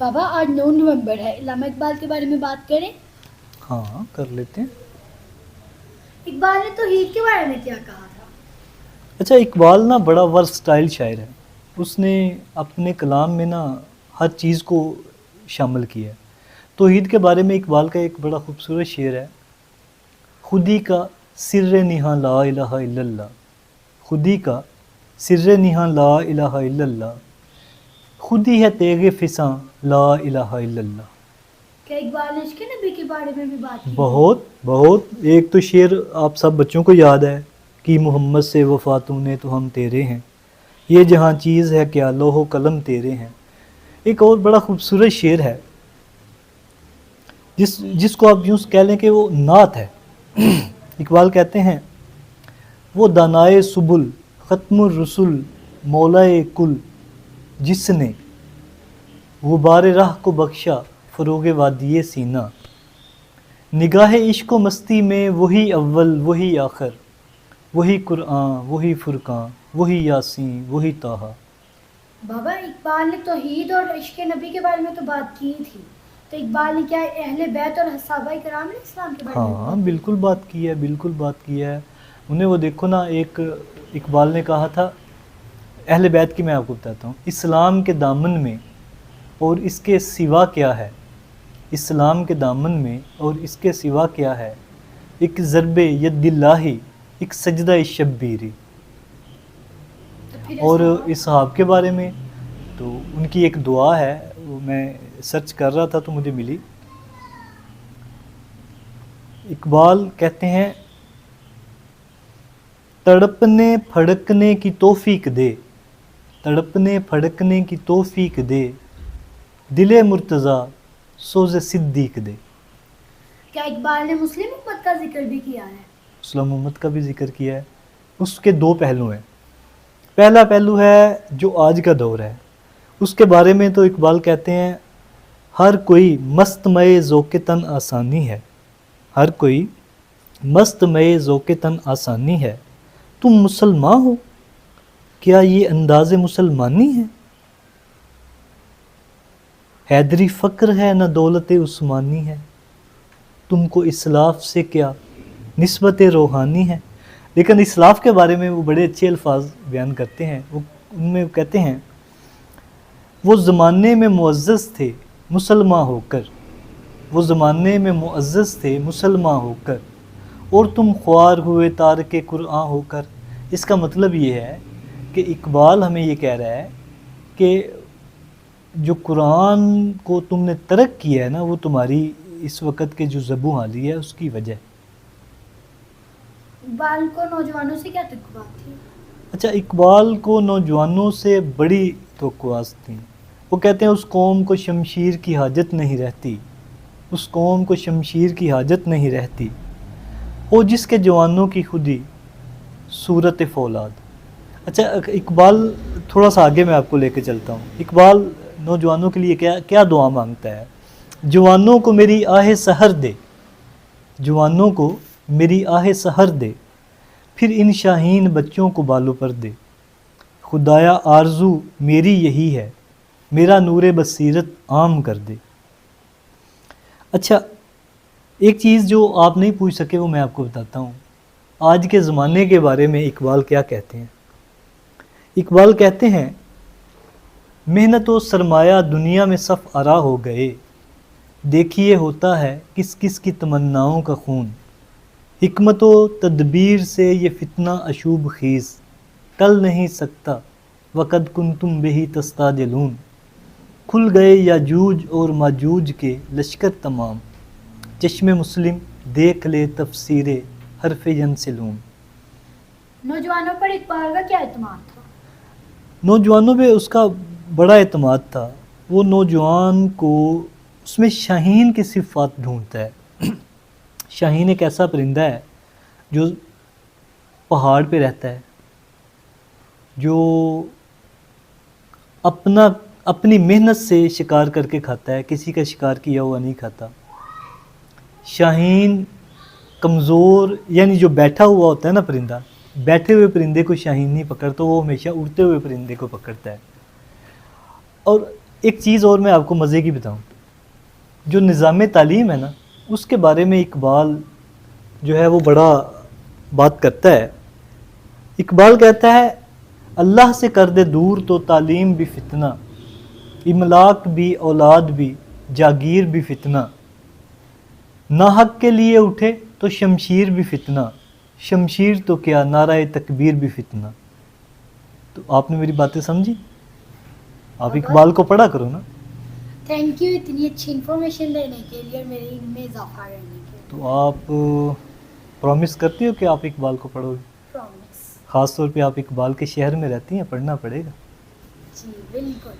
بابا آج 9 نومبر ہے، علامہ اقبال کے بارے میں بات کریں؟ ہاں کر لیتے ہیں۔ اقبال نے توحید کے بارے میں کیا کہا تھا؟ اچھا اقبال نا بڑا ورسٹائل شاعر ہے، اس نے اپنے کلام میں نا ہر چیز کو شامل کیا ہے۔ توحید کے بارے میں اقبال کا ایک بڑا خوبصورت شعر ہے، خودی کا سر نہاں لا الہ الا اللہ، خودی کا سر نہاں لا الہ الا اللہ، خودی ہے تیغ فساں لا الہ الا اللہ۔ کیا اقبال نے عشق نبی کے بارے میں بھی بات کی تھی؟ بہت ایک تو شعر آپ سب بچوں کو یاد ہے کہ محمد سے وفا تو نے تو ہم تیرے ہیں، یہ جہاں چیز ہے کیا لوح و قلم تیرے ہیں۔ ایک اور بڑا خوبصورت شعر ہے جس کو آپ یوں کہہ لیں کہ وہ نعت ہے۔ اقبال کہتے ہیں، وہ دانائے سبل ختم الرسل مولائے کل، جس نے غبار راہ کو بخشا فروغ وادی سینہ، نگاہ عشق و مستی میں وہی اول وہی آخر، وہی قرآن وہی فرقان وہی یاسین وہی طٰہٰ۔ بابا اقبال نے توحید اور عشق نبی کے بارے میں تو بات کی تھی، تو اقبال نے کیا اہل بیت اور صحابہ کرام علیہ السلام کے بارے میں ہاں بالکل بات کی ہے، بالکل بات کی ہے انہیں۔ وہ دیکھو نا، ایک اقبال نے کہا تھا اہل بیت کی، میں آپ کو بتاتا ہوں، اسلام کے دامن میں اور اس کے سوا کیا ہے، اسلام کے دامن میں اور اس کے سوا کیا ہے، ایک ضرب ید اللہ ایک سجدہ شبیری۔ اور اصحاب کے بارے میں تو ان کی ایک دعا ہے، وہ میں سرچ کر رہا تھا تو مجھے ملی۔ اقبال کہتے ہیں، تڑپنے پھڑکنے کی توفیق دے، تڑپنے پھڑکنے کی توفیق دے، دل مرتضیٰ سوز صدیق دے۔ کیا اقبال نے مسلم امت کا ذکر بھی کیا ہے؟ مسلم امت کا بھی ذکر کیا ہے۔ اس کے دو پہلو ہیں، پہلا پہلو ہے جو آج کا دور ہے، اس کے بارے میں تو اقبال کہتے ہیں، ہر کوئی مست مئے ذوق تن آسانی ہے، ہر کوئی مست مئے ذوق تن آسانی ہے، تم مسلمان ہو کیا یہ انداز مسلمانی ہے، حیدری فقر ہے نہ دولت عثمانی ہے، تم کو اسلاف سے کیا نسبت روحانی ہے۔ لیکن اسلاف کے بارے میں وہ بڑے اچھے الفاظ بیان کرتے ہیں، وہ ان میں کہتے ہیں، وہ زمانے میں معزز تھے مسلمان ہو کر، وہ زمانے میں معزز تھے مسلمان ہو کر، اور تم خوار ہوئے تارک قرآن ہو کر۔ اس کا مطلب یہ ہے کہ اقبال ہمیں یہ کہہ رہا ہے کہ جو قرآن کو تم نے ترک کیا ہے نا، وہ تمہاری اس وقت کے جو ذبح حالی ہے اس کی وجہ۔ اقبال کو نوجوانوں سے کیا توقعات تھی؟ اچھا اقبال کو نوجوانوں سے بڑی توقعات تھیں۔ وہ کہتے ہیں، اس قوم کو شمشیر کی حاجت نہیں رہتی، اس قوم کو شمشیر کی حاجت نہیں رہتی، وہ جس کے جوانوں کی خودی صورت فولاد۔ اچھا اقبال تھوڑا سا آگے میں آپ کو لے کے چلتا ہوں۔ اقبال نوجوانوں کے لیے کیا دعا مانگتا ہے، جوانوں کو میری آہ سحر دے، جوانوں کو میری آہ سحر دے، پھر ان شاہین بچوں کو بالوں پر دے، خدایا آرزو میری یہی ہے، میرا نور بصیرت عام کر دے۔ اچھا ایک چیز جو آپ نہیں پوچھ سکے وہ میں آپ کو بتاتا ہوں، آج کے زمانے کے بارے میں اقبال کیا کہتے ہیں۔ اقبال کہتے ہیں، محنت و سرمایہ دنیا میں صف آرا ہو گئے، دیکھیے ہوتا ہے کس کس کی تمناؤں کا خون، حکمت و تدبیر سے یہ فتنہ اشوب خیز، ٹل نہیں سکتا وقد کنتم بہی تستعجلون، کھل گئے یاجوج اور ماجوج کے لشکر تمام، چشم مسلم دیکھ لے تفسیر حرف ینسلون۔ نوجوانوں پر اقبال کا کیا اعتماد تھا؟ نوجوانوں پہ اس کا بڑا اعتماد تھا، وہ نوجوان کو اس میں شاہین کی صفات ڈھونڈتا ہے۔ شاہین ایک ایسا پرندہ ہے جو پہاڑ پہ رہتا ہے، جو اپنی محنت سے شکار کر کے کھاتا ہے، کسی کا شکار کیا ہوا نہیں کھاتا۔ شاہین کمزور، یعنی جو بیٹھا ہوا ہوتا ہے نا پرندہ، بیٹھے ہوئے پرندے کو شاہین نہیں پکڑتا، وہ ہمیشہ اڑتے ہوئے پرندے کو پکڑتا ہے۔ اور ایک چیز اور میں آپ کو مزے کی بتاؤں، جو نظام تعلیم ہے نا اس کے بارے میں اقبال جو ہے وہ بڑا بات کرتا ہے. اقبال کہتا ہے اللہ سے کر دے دور تو تعلیم بھی فتنہ، املاک بھی اولاد بھی جاگیر بھی فتنہ، ناحق کے لیے اٹھے تو شمشیر بھی فتنہ، شمشیر تو کیا نعرہ تکبیر بھی فتنہ. تو آپ نے میری باتیں سمجھی؟ آپ اقبال کو پڑھا کرو نا. تھینک یو اتنی اچھی انفارمیشن دینے کے لیے اور میرے علم میں اضافہ کرنے کے لیے. تو آپ پرومس کرتی ہو کہ آپ اقبال کو پڑھو گے؟ پرومس. خاص طور پہ آپ اقبال کے شہر میں رہتی ہیں، پڑھنا پڑے گا. جی بالکل.